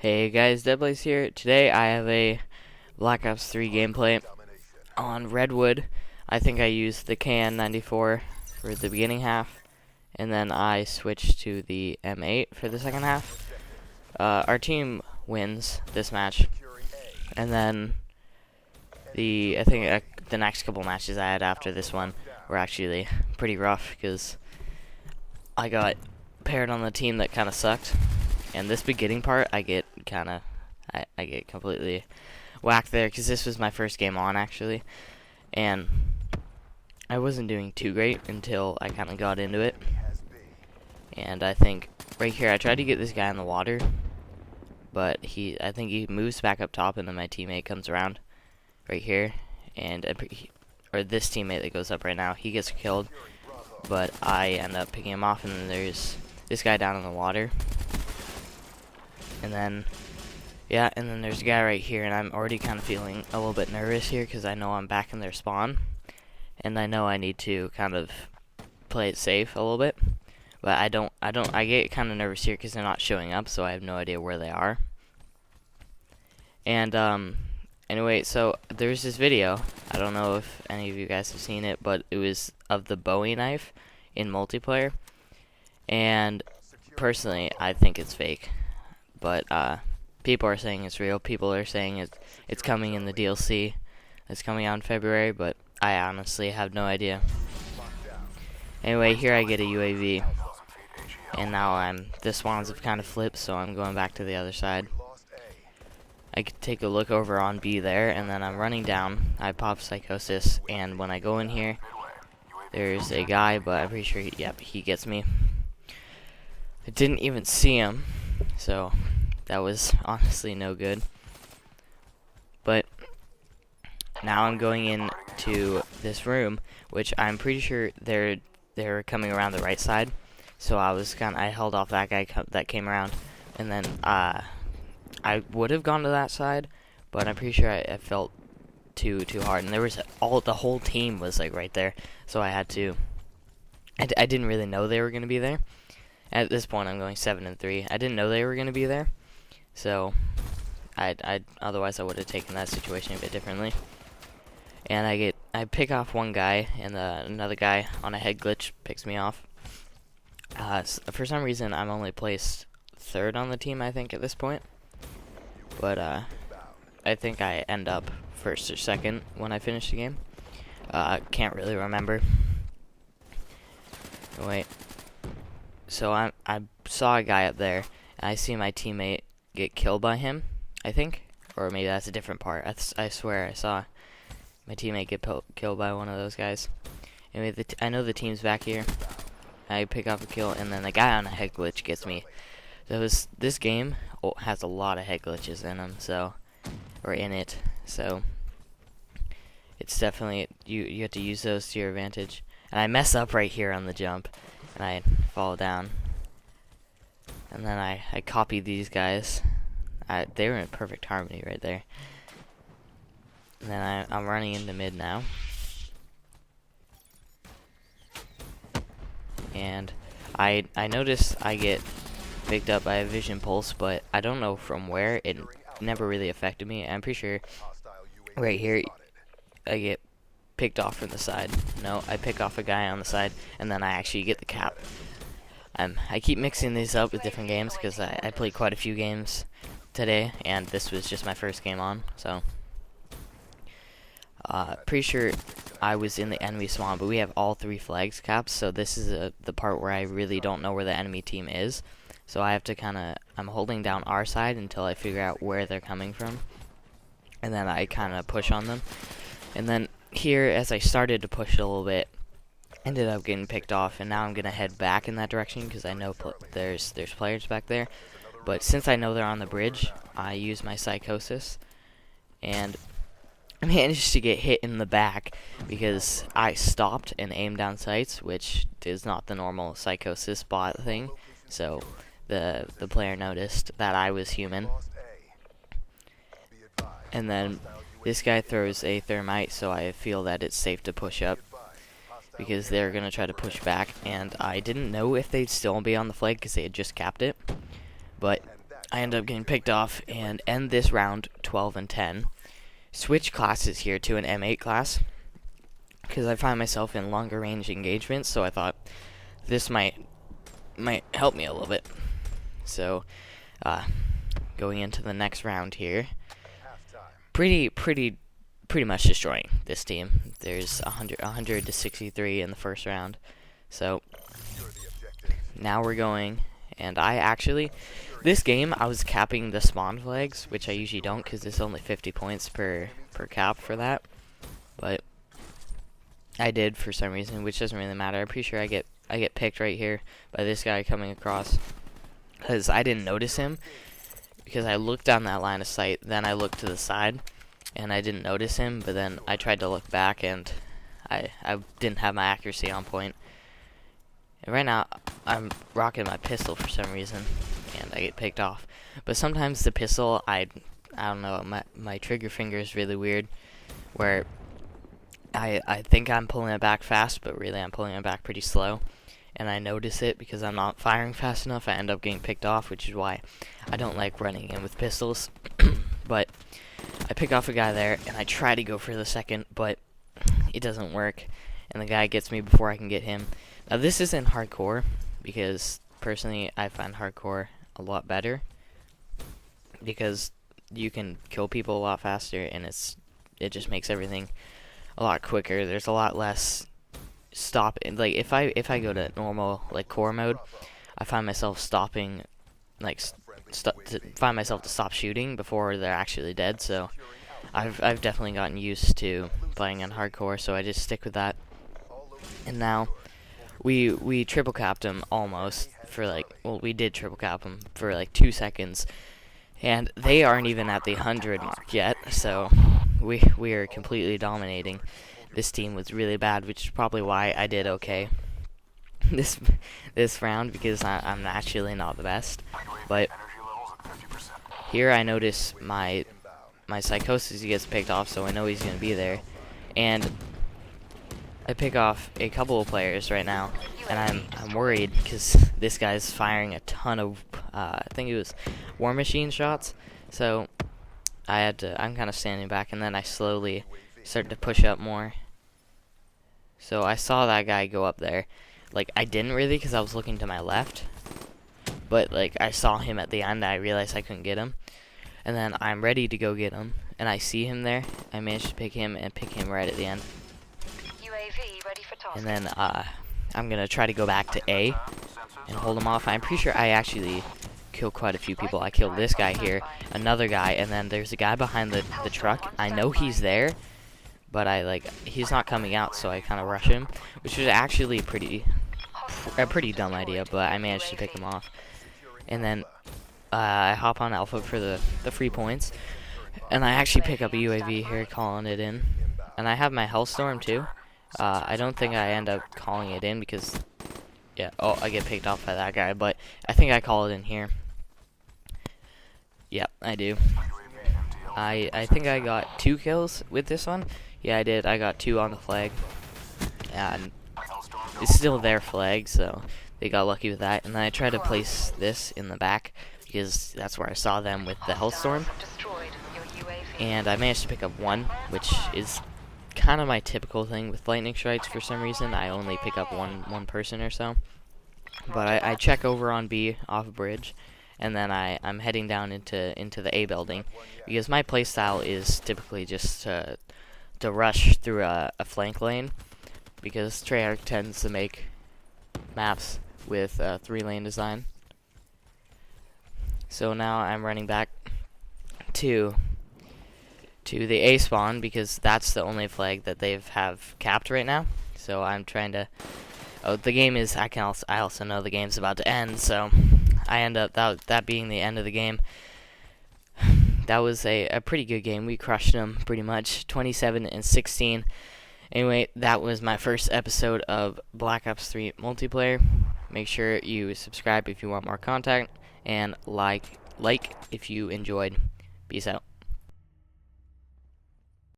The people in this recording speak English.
Hey guys, Deadblaze here. Today I have a Black Ops 3 gameplay on Redwood. I think I used the KN94 for the beginning half, and then I switched to the M8 for the second half. Our team wins this match, and then I think the next couple matches I had after this one were actually pretty rough because I got paired on the team that kind of sucked. And this beginning part, I get completely whacked there because this was my first game on actually, and I wasn't doing too great until I kind of got into it. And I think right here I tried to get this guy in the water, but I think he moves back up top, and then my teammate comes around right here, and or this teammate that goes up right now, he gets killed, but I end up picking him off, and then there's this guy down in the water. And then there's a guy right here, and I'm already kind of feeling a little bit nervous here because I know I'm back in their spawn, and I know I need to kind of play it safe a little bit, but I get kind of nervous here because they're not showing up, so I have no idea where they are. And anyway, so there's this video. I don't know if any of you guys have seen it, but it was of the Bowie knife in multiplayer, and personally, I think it's fake. But people are saying it's real. People are saying it's coming in the DLC. It's coming out in February, but I honestly have no idea. Anyway, here I get a UAV, and now the spawns have kind of flipped, so I'm going back to the other side. I could take a look over on B there, and then I'm running down. I pop Psychosis, and when I go in here, there's a guy, but I'm pretty sure he gets me. I didn't even see him, so that was honestly no good. But now I'm going into this room, which I'm pretty sure they're coming around the right side. So I held off that guy that came around, and then I would have gone to that side, but I'm pretty sure I felt too hard, and there was the whole team was like right there, so I had to. I didn't really know they were gonna be there. At this point, I'm going 7-3. I didn't know they were going to be there, so otherwise I would have taken that situation a bit differently. And I pick off one guy, and another guy on a head glitch picks me off. For some reason, I'm only placed third on the team, I think, at this point. But I think I end up first or second when I finish the game. Can't really remember. Wait. So I saw a guy up there, and I see my teammate get killed by him, I think. Or maybe that's a different part. I swear I saw my teammate get killed by one of those guys. Anyway, I know the team's back here. I pick up a kill, and then the guy on a head glitch gets me. So this game has a lot of head glitches in them, in it. So it's definitely, you have to use those to your advantage. And I mess up right here on the jump, and I fall down. And then I copy these guys. They were in perfect harmony right there. And then I'm running into mid now. And I notice I get picked up by a vision pulse, but I don't know from where. It never really affected me. I'm pretty sure right here I get picked off from the side. No, I pick off a guy on the side, and then I actually get the cap. I keep mixing these up with different games because I played quite a few games today, and this was just my first game on, so pretty sure I was in the enemy spawn, but we have all 3 flags capped, so this is the part where I really don't know where the enemy team is, so I have to I'm holding down our side until I figure out where they're coming from, and then I kind of push on them. And then here, as I started to push a little bit, ended up getting picked off, and now I'm gonna head back in that direction because I know there's players back there. But since I know they're on the bridge, I use my Psychosis, and I managed to get hit in the back because I stopped and aimed down sights, which is not the normal Psychosis bot thing. So the player noticed that I was human, and then this guy throws a thermite, so I feel that it's safe to push up because they're going to try to push back, and I didn't know if they'd still be on the flag because they had just capped it, but I end up getting picked off and end this round 12-10. Switch classes here to an M8 class because I find myself in longer range engagements, so I thought this might help me a little bit. So going into the next round here, pretty much destroying this team. There's 100 to 63 in the first round. So now we're going, and this game I was capping the spawn flags, which I usually don't because it's only 50 points per cap for that, but I did for some reason, which doesn't really matter. I'm pretty sure I get picked right here by this guy coming across because I didn't notice him because I looked down that line of sight, then I looked to the side and I didn't notice him, but then I tried to look back and I didn't have my accuracy on point. And right now I'm rocking my pistol for some reason and I get picked off. But sometimes the pistol, I don't know, my trigger finger is really weird where I think I'm pulling it back fast, but really I'm pulling it back pretty slow. And I notice it because I'm not firing fast enough. I end up getting picked off, which is why I don't like running in with pistols. But I pick off a guy there, and I try to go for the second, but it doesn't work. And the guy gets me before I can get him. Now this isn't hardcore, because personally I find hardcore a lot better. Because you can kill people a lot faster, and it just makes everything a lot quicker. There's a lot less stop. Like if I go to normal like core mode, I find myself stopping, like find myself to stop shooting before they're actually dead. So I've definitely gotten used to playing on hardcore, so I just stick with that. And now we triple capped him almost for we did triple cap him for like 2 seconds, and they aren't even at the 100 mark yet. So we are completely dominating. This team was really bad, which is probably why I did okay this round, because I'm actually not the best. But here I notice my psychosis gets picked off, so I know he's gonna be there, and I pick off a couple of players right now, and I'm worried because this guy's firing a ton of I think it was War Machine shots. So I'm kind of standing back, and then I slowly start to push up more. So I saw that guy go up there. Like, I didn't really because I was looking to my left. But, like, I saw him at the end. I realized I couldn't get him. And then I'm ready to go get him. And I see him there. I managed to pick him and pick him right at the end. UAV ready for task. And then I'm going to try to go back to A and hold him off. I'm pretty sure I actually killed quite a few people. I killed this guy here, another guy, and then there's a guy behind the truck. I know he's there, but he's not coming out, so I kind of rush him, which was actually a pretty dumb idea, but I managed to pick him off. And then I hop on Alpha for the free points, and I actually pick up a UAV here, calling it in. And I have my Hellstorm too. I don't think I end up calling it in because, yeah, oh, I get picked off by that guy, but I think I call it in here. Yep, I do. I think I got 2 kills with this one. Yeah, I did. I got 2 on the flag. And it's still their flag, so they got lucky with that. And then I tried to place this in the back because that's where I saw them with the Hellstorm. And I managed to pick up 1, which is kind of my typical thing with lightning strikes. For some reason, I only pick up one person or so. But I check over on B off a bridge, and then I'm heading down into the A building because my playstyle is typically just to rush through a flank lane, because Treyarch tends to make maps with 3-lane design. So now I'm running back to the A spawn because that's the only flag that they have capped right now. So I'm trying to. Oh, the game is. I also know the game's about to end, so I end up that being the end of the game. That was a pretty good game. We crushed them pretty much, 27-16. Anyway, that was my first episode of Black Ops 3 multiplayer. Make sure you subscribe if you want more content, and like if you enjoyed. Peace out.